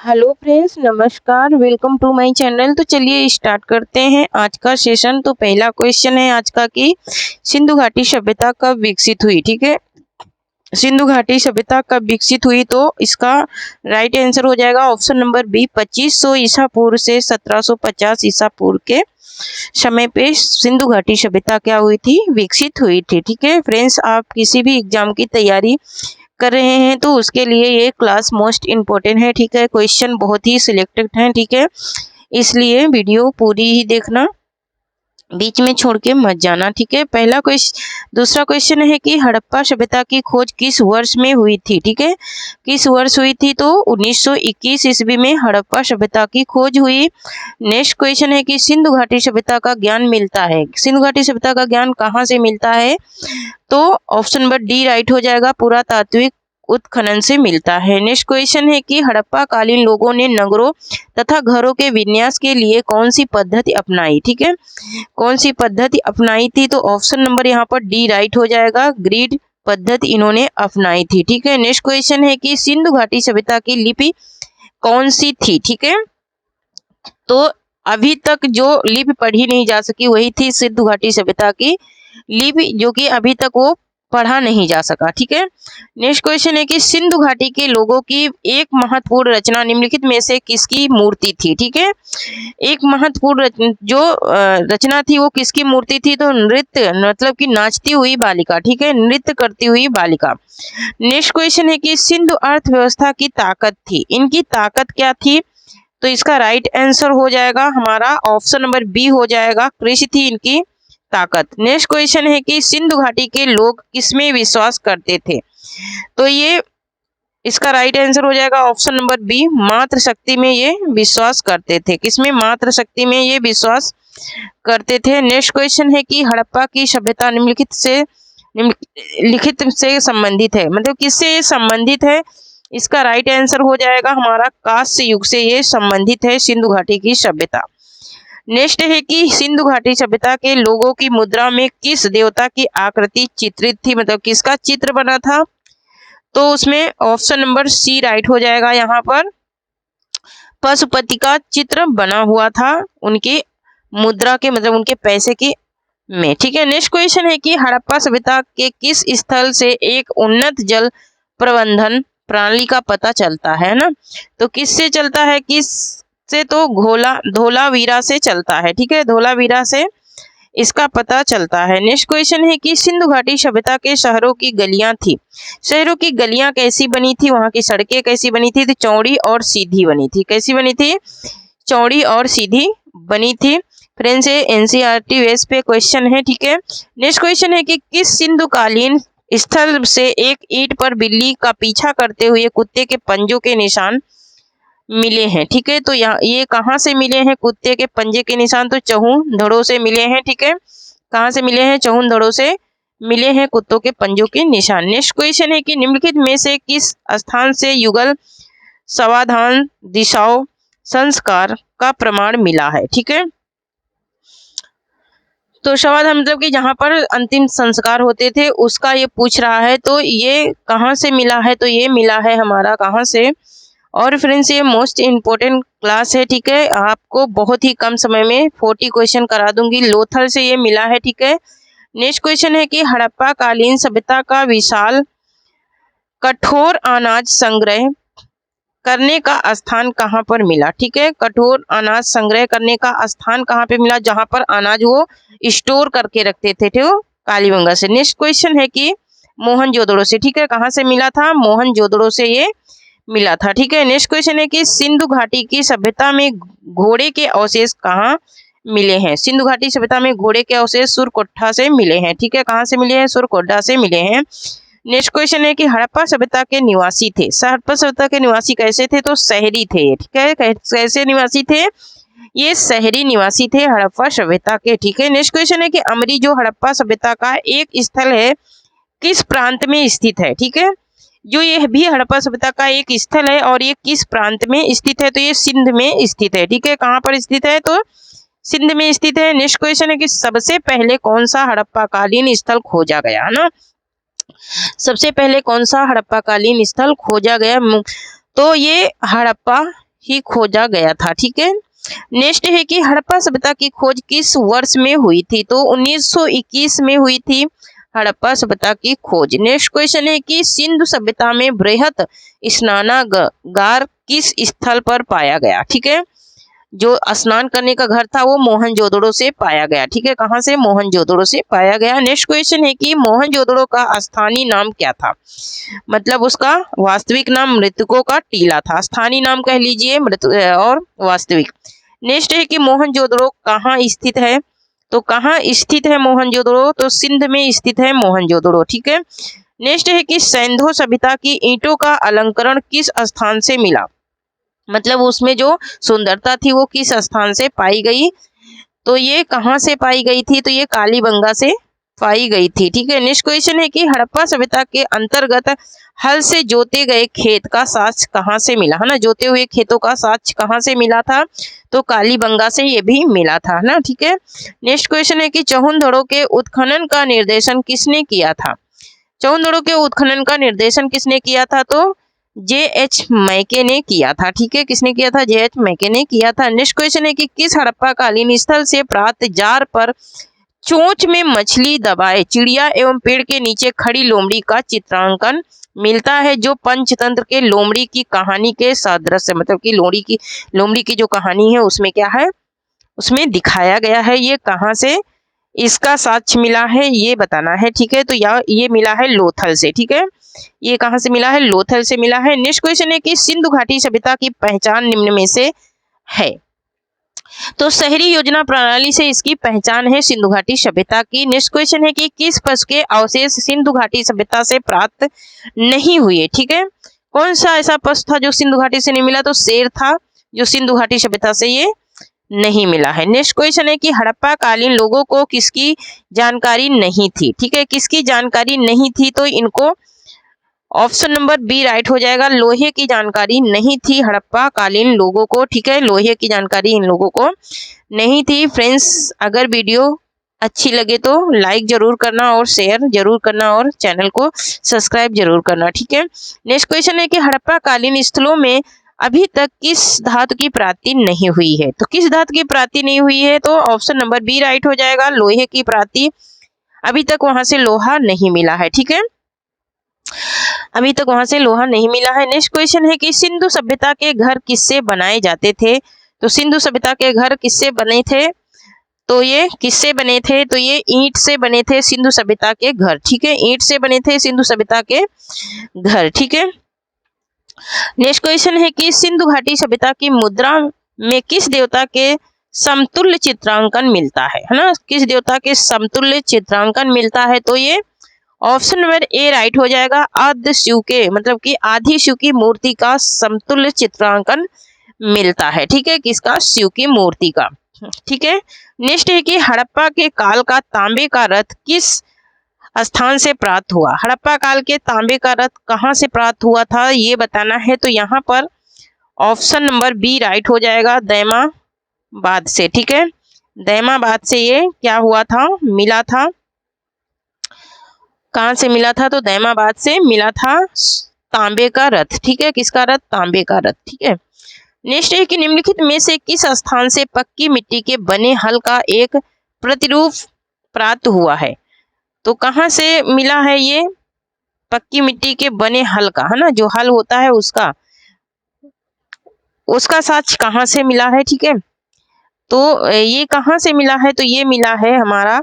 Hello friends, नमस्कार। Welcome to my channel. तो चलिए स्टार्ट करते हैं आज का सेशन। तो पहला क्वेश्चन है आज का कि सिंधु घाटी सभ्यता कब विकसित हुई। ठीक है, सिंधु घाटी सभ्यता कब विकसित हुई, तो इसका राइट आंसर हो जाएगा ऑप्शन नंबर बी 2500 ईसा पूर्व से 1750 ईसा पूर्व के समय पे सिंधु घाटी सभ्यता क्या हुई थी, विकसित हुई थी। ठीक है फ्रेंड्स, आप किसी भी एग्जाम की तैयारी कर रहे हैं तो उसके लिए ये क्लास मोस्ट इम्पोर्टेंट है। ठीक है, क्वेश्चन बहुत ही सिलेक्टेड हैं। ठीक है, इसलिए वीडियो पूरी ही देखना, बीच में छोड़ के मत जाना। ठीक है, पहला क्वेश्चन। दूसरा क्वेश्चन है कि हड़प्पा सभ्यता की खोज किस वर्ष में हुई थी। ठीक है, किस वर्ष हुई थी, तो 1921 ईस्वी में हड़प्पा सभ्यता की खोज हुई। नेक्स्ट क्वेश्चन है कि सिंधु घाटी सभ्यता का ज्ञान मिलता है। सिंधु घाटी सभ्यता का ज्ञान कहाँ से मिलता है, तो ऑप्शन नंबर डी राइट हो जाएगा, पुरातात्विक उत्खनन से मिलता है। नेक्स्ट क्वेश्चन है कि हड़प्पा कालीन लोगों ने नगरों तथा घरों के विन्यास के लिए कौन सी पद्धति अपनाई। ठीक है, कौन सी पद्धति अपनाई थी, तो ऑप्शन नंबर यहाँ पर डी राइट हो जाएगा, ग्रिड पद्धति इन्होंने अपनाई थी। ठीक है, नेक्स्ट क्वेश्चन है कि सिंधु घाटी सभ्यता की लिपि कौन सी थी। ठीक है, तो अभी तक जो लिपि पढ़ी नहीं जा सकी वही थी सिंधु घाटी सभ्यता की लिपि, जो कि अभी तक वो पढ़ा नहीं जा सका। ठीक है, नेक्स्ट क्वेश्चन है कि सिंधु घाटी के लोगों की एक महत्वपूर्ण रचना निम्नलिखित में से किसकी मूर्ति थी। ठीक है, एक महत्वपूर्ण जो रचना थी वो किसकी मूर्ति थी, तो नृत्य मतलब कि नाचती हुई बालिका। ठीक है, नृत्य करती हुई बालिका। नेक्स्ट क्वेश्चन है कि सिंधु अर्थव्यवस्था की ताकत थी, इनकी ताकत क्या थी, तो इसका राइट आंसर हो जाएगा हमारा ऑप्शन नंबर बी हो जाएगा, कृषि थी इनकी ताकत। नेक्स्ट क्वेश्चन है कि सिंधु घाटी के लोग किसमें विश्वास करते थे, तो ये इसका राइट आंसर हो जाएगा ऑप्शन नंबर बी, मातृ शक्ति में ये विश्वास करते थे। किसमें, मातृ शक्ति में ये विश्वास करते थे। नेक्स्ट क्वेश्चन है कि हड़प्पा की सभ्यता निम्नलिखित से संबंधित है, मतलब किससे संबंधित है, इसका राइट आंसर हो जाएगा हमारा कांस्य युग से ये संबंधित है सिंधु घाटी की सभ्यता। नेक्स्ट है कि सिंधु घाटी सभ्यता के लोगों की मुद्रा में किस देवता की आकृति चित्रित थी, मतलब किसका चित्र बना था, तो उसमें ऑप्शन नंबर सी राइट हो जाएगा, यहाँ पर पशुपति का चित्र बना हुआ था उनके मुद्रा के, मतलब उनके पैसे के में। ठीक है, नेक्स्ट क्वेश्चन है कि हड़प्पा सभ्यता के किस स्थल से एक उन्नत जल प्रबंधन प्रणाली का पता चलता है ना, तो किससे चलता है, किस से, तो धोलावीरा से चलता है। ठीक है, धोलावीरा से इसका पता चलता है। नेक्स्ट क्वेश्चन है कि सिंधु घाटी सभ्यता के शहरों की गलियां थी, शहरों की गलियां कैसी बनी थी, वहां की सड़कें कैसी बनी थी, तो चौड़ी और सीधी बनी थी। कैसी बनी थी, चौड़ी और सीधी बनी थी। फ्रेंड्स, ये एनसीईआरटी बेस पे क्वेश्चन है। ठीक है, नेक्स्ट क्वेश्चन है कि किस सिंधुकालीन स्थल से एक ईंट पर बिल्ली का पीछा करते हुए कुत्ते के पंजों के निशान मिले हैं। ठीक है, तो यहाँ ये कहाँ से मिले हैं कुत्ते के पंजे के निशान, तो चहुन धड़ों से मिले हैं। ठीक है, कहाँ से मिले हैं, चहुन धड़ों से मिले हैं कुत्तों के पंजों के निशान। नेक्स्ट क्वेश्चन है कि निम्नलिखित में से किस स्थान से युगल समाधान दिशाओं संस्कार का प्रमाण मिला है। ठीक है, तो समाधान मतलब कि जहाँ पर अंतिम संस्कार होते थे उसका ये पूछ रहा है, तो ये कहाँ से मिला है, तो ये मिला है हमारा कहाँ से। और फ्रेंड्स, ये मोस्ट इम्पोर्टेंट क्लास है। ठीक है, आपको बहुत ही कम समय में 40 क्वेश्चन करा दूंगी, लोथल से ये मिला है। ठीक है, नेक्स्ट क्वेश्चन है कि हड़प्पा कालीन सभ्यता का विशाल कठोर अनाज संग्रह करने का स्थान कहाँ पर मिला। ठीक है, कठोर अनाज संग्रह करने का स्थान कहाँ पे मिला, जहाँ पर अनाज वो स्टोर करके रखते थे वो कालीबंगा से। नेक्स्ट क्वेश्चन है कि मोहनजोदड़ो से। ठीक है, कहाँ से मिला था, मोहनजोदड़ो से ये मिला था। ठीक है, नेक्स्ट क्वेश्चन है कि सिंधु घाटी की सभ्यता में घोड़े के अवशेष कहाँ मिले हैं। सिंधु घाटी सभ्यता में घोड़े के अवशेष सुरकोट्टा से मिले हैं। ठीक है, कहाँ से मिले हैं, सुरकोट्टा से मिले हैं। नेक्स्ट क्वेश्चन है कि हड़प्पा सभ्यता के निवासी थे, हड़प्पा सभ्यता के निवासी कैसे थे, तो शहरी थे। ठीक है, कैसे निवासी थे, ये शहरी निवासी थे हड़प्पा सभ्यता के। ठीक है, नेक्स्ट क्वेश्चन है कि अमरी जो हड़प्पा सभ्यता का एक स्थल है किस प्रांत में स्थित है। ठीक है, जो ये भी हड़प्पा सभ्यता का एक स्थल है और ये किस प्रांत में स्थित है, तो ये सिंध में स्थित है। ठीक है, कहाँ पर स्थित है, तो सिंध में स्थित है। नेक्स्ट क्वेश्चन है कि सबसे पहले कौन सा हड़प्पा कालीन स्थल खोजा गया, है ना, सबसे पहले कौन सा हड़प्पा कालीन स्थल खोजा गया, तो ये हड़प्पा ही खोजा गया था। ठीक है, नेक्स्ट है कि हड़प्पा सभ्यता की खोज किस वर्ष में हुई थी? तो 1921 में हुई थी हड़प्पा सभ्यता की खोज। नेक्स्ट क्वेश्चन है कि सिंधु सभ्यता में बृहत स्नानागार किस स्थल पर पाया गया? ठीक है, जो स्नान करने का घर था वो मोहनजोदड़ो से पाया गया। ठीक है, कहाँ से? मोहनजोदड़ो से पाया गया। नेक्स्ट क्वेश्चन है कि मोहनजोदड़ो का स्थानीय नाम क्या था? मतलब उसका वास्तविक नाम मृतकों का टीला था, स्थानीय नाम कह लीजिए मृत और वास्तविक। नेक्स्ट है कि मोहनजोदड़ो कहाँ स्थित है? तो कहाँ स्थित है मोहनजोदड़ो? तो सिंध में स्थित है मोहनजोदड़ो। ठीक है, नेक्स्ट है कि सिंधु सभ्यता की ईंटों का अलंकरण किस स्थान से मिला? मतलब उसमें जो सुंदरता थी वो किस स्थान से पाई गई? तो ये कहाँ से पाई गई थी? तो ये कालीबंगा से पाई गई थी। ठीक है, नेक्स्ट क्वेश्चन है कि हड़प्पा सभ्यता के अंतर्गत हल से जोते गए खेत का साक्ष्य कहाँ से मिला? है ना, जोते हुए खेतों का साक्ष्य कहाँ से मिला था? तो कालीबंगा से ये भी मिला था ना। ठीक है, नेक्स्ट क्वेश्चन है कि चौहनदड़ो के उत्खनन का निर्देशन किसने किया था? चौहनदड़ो के उत्खनन का निर्देशन किसने किया था? तो J.H. मैके ने किया था। ठीक है, किसने किया था? J.H. मैके ने किया था। नेक्स्ट क्वेश्चन है कि किस हड़प्पा कालीन स्थल से प्राप्त जार पर चोंच में मछली दबाए चिड़िया एवं पेड़ के नीचे खड़ी लोमड़ी का चित्रांकन मिलता है, जो पंचतंत्र के लोमड़ी की कहानी के सदृश है? मतलब कि लोमड़ी की जो कहानी है उसमें क्या है? उसमें दिखाया गया है। ये कहाँ से इसका साक्ष्य मिला है ये बताना है। ठीक है, तो ये मिला है लोथल से। ठीक है, ये कहाँ से मिला है? लोथल से मिला है। नेक्स्ट क्वेश्चन है कि सिंधु घाटी सभ्यता की पहचान निम्न में से है? तो शहरी योजना प्रणाली से इसकी पहचान है सिंधु घाटी सभ्यता की। नेक्स्ट क्वेश्चन है कि किस पशु के अवशेष सिंधु घाटी सभ्यता से प्राप्त नहीं हुए? ठीक है, कौन सा ऐसा पशु था जो सिंधु घाटी से नहीं मिला? तो शेर था, जो सिंधु घाटी सभ्यता से ये नहीं मिला है। नेक्स्ट क्वेश्चन है कि हड़प्पा कालीन लोगों को किसकी जानकारी नहीं थी? ठीक है, किसकी जानकारी नहीं थी? तो इनको ऑप्शन नंबर बी राइट हो जाएगा, लोहे की जानकारी नहीं थी हड़प्पा कालीन लोगों को। ठीक है, लोहे की जानकारी इन लोगों को नहीं थी। फ्रेंड्स, अगर वीडियो अच्छी लगे तो लाइक जरूर करना और शेयर जरूर करना और चैनल को सब्सक्राइब जरूर करना। ठीक है, नेक्स्ट क्वेश्चन है कि हड़प्पा कालीन स्थलों में अभी तक किस धातु की प्राप्ति नहीं हुई है? तो किस धातु की प्राप्ति नहीं हुई है? तो ऑप्शन नंबर बी राइट हो जाएगा, लोहे की प्राप्ति। अभी तक वहां से लोहा नहीं मिला है। ठीक है, अभी तक वहां से लोहा नहीं मिला है। नेक्स्ट क्वेश्चन है कि सिंधु सभ्यता के घर किससे बनाए जाते थे? तो सिंधु सभ्यता के घर किससे बने थे? तो ये किससे बने थे? तो ये ईंट से बने थे सिंधु सभ्यता के घर। ठीक है, ईंट से बने थे सिंधु सभ्यता के घर। ठीक है, नेक्स्ट क्वेश्चन है कि सिंधु घाटी सभ्यता की मुद्रा में किस देवता के समतुल्य चित्रांकन मिलता है ना? किस देवता के समतुल्य चित्रांकन मिलता है? तो ये ऑप्शन नंबर ए राइट हो जाएगा, आद्य शिव के, मतलब कि आदि शिव की मूर्ति का समतुल्य चित्रांकन मिलता है। ठीक है, किसका? शिव की मूर्ति का। ठीक है, नेक्स्ट है कि हड़प्पा के काल का तांबे का रथ किस स्थान से प्राप्त हुआ? हड़प्पा काल के तांबे का रथ कहाँ से प्राप्त हुआ था ये बताना है। तो यहाँ पर ऑप्शन नंबर बी राइट हो जाएगा, दैमाबाद से। ठीक है, दैमाबाद से ये क्या हुआ था? मिला था। कहाँ से मिला था? तो दैमाबाद से मिला था तांबे का रथ। ठीक है, किसका रथ? तांबे का रथ। ठीक है, नेक्स्ट है कि निम्नलिखित में से किस स्थान से पक्की मिट्टी के बने हल का एक प्रतिरूप प्राप्त हुआ है? तो कहाँ से मिला है ये पक्की मिट्टी के बने हल का? है ना, जो हल होता है उसका साक्ष्य कहाँ से मिला है? ठीक है, तो ये कहाँ से मिला है? तो ये मिला है हमारा,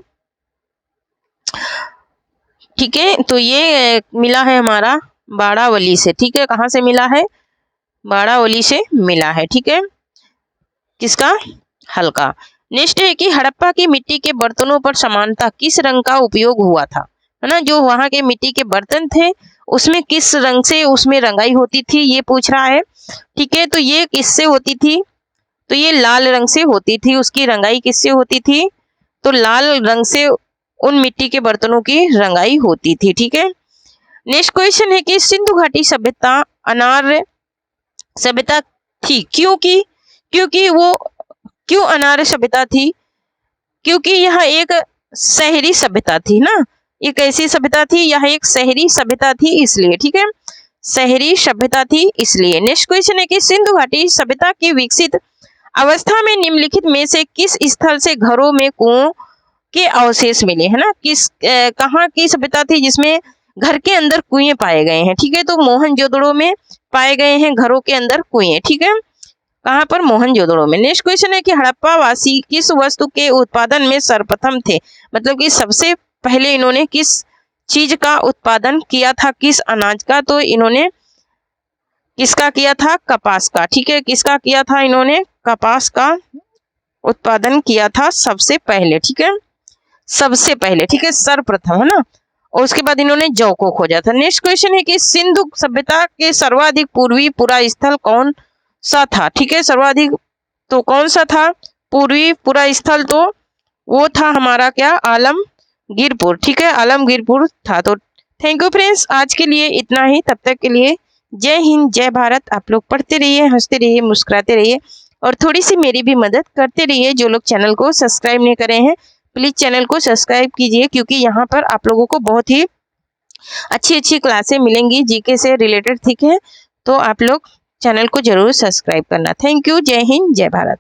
ठीक है, तो ये मिला है हमारा बाड़ावली से। ठीक है, कहाँ से मिला है? बाड़ावली से मिला है। ठीक है, किसका? हल का। नेक्स्ट है कि हड़प्पा की मिट्टी के बर्तनों पर समानता किस रंग का उपयोग हुआ था? है ना, जो वहां के मिट्टी के बर्तन थे उसमें किस रंग से उसमें रंगाई होती थी ये पूछ रहा है। ठीक है, तो ये किससे होती थी? तो ये लाल रंग से होती थी। उसकी रंगाई किससे होती थी? तो लाल रंग से उन मिट्टी के बर्तनों की रंगाई होती थी। ठीक है, नेक्स्ट क्वेश्चन है कि सिंधु घाटी सभ्यता अनार्य सभ्यता थी क्योंकि वो क्यों अनार्य सभ्यता थी? क्योंकि यह एक शहरी सभ्यता थी ना, एक ऐसी सभ्यता थी, यह एक शहरी सभ्यता थी इसलिए। ठीक है, शहरी सभ्यता थी इसलिए। नेक्स्ट क्वेश्चन है कि सिंधु घाटी सभ्यता की विकसित अवस्था में निम्नलिखित में से किस स्थल से घरों में कुओं के अवशेष मिले, है ना। कहाँ की सभ्यता थी जिसमें घर के अंदर कुएं पाए गए हैं, ठीक है। तो मोहनजोदड़ो में पाए गए हैं घरों के अंदर कुएं, ठीक है। कहाँ पर? मोहनजोदड़ो में। नेक्स्ट क्वेश्चन है कि हड़प्पा वासी किस वस्तु के उत्पादन में सर्वप्रथम थे, मतलब कि सबसे पहले इन्होंने किस चीज का उत्पादन किया था, किस अनाज का? तो इन्होंने किसका किया था? कपास का, ठीक है। किसका किया था? इन्होंने कपास का उत्पादन किया था सबसे पहले, ठीक है। सबसे पहले, ठीक है, सर्वप्रथम, है ना। और उसके बाद इन्होंने जौ को खोजा था। नेक्स्ट क्वेश्चन है कि सिंधु सभ्यता के सर्वाधिक पूर्वी पुरा स्थल कौन सा था, ठीक है। सर्वाधिक तो कौन सा था पूर्वी पुरा स्थल? तो वो था हमारा क्या? आलमगीरपुर, ठीक है, आलमगीरपुर था। तो थैंक यू फ्रेंड्स, आज के लिए इतना ही। तब तक के लिए जय हिंद, जय भारत। आप लोग पढ़ते रहिए, हंसते रहिए, मुस्कुराते रहिए और थोड़ी सी मेरी भी मदद करते रहिए। जो लोग चैनल को सब्सक्राइब नहीं करे हैं प्लीज चैनल को सब्सक्राइब कीजिए, क्योंकि यहाँ पर आप लोगों को बहुत ही अच्छी अच्छी क्लासें मिलेंगी जीके से रिलेटेड, ठीक है। तो आप लोग चैनल को जरूर सब्सक्राइब करना। थैंक यू, जय हिंद, जय भारत।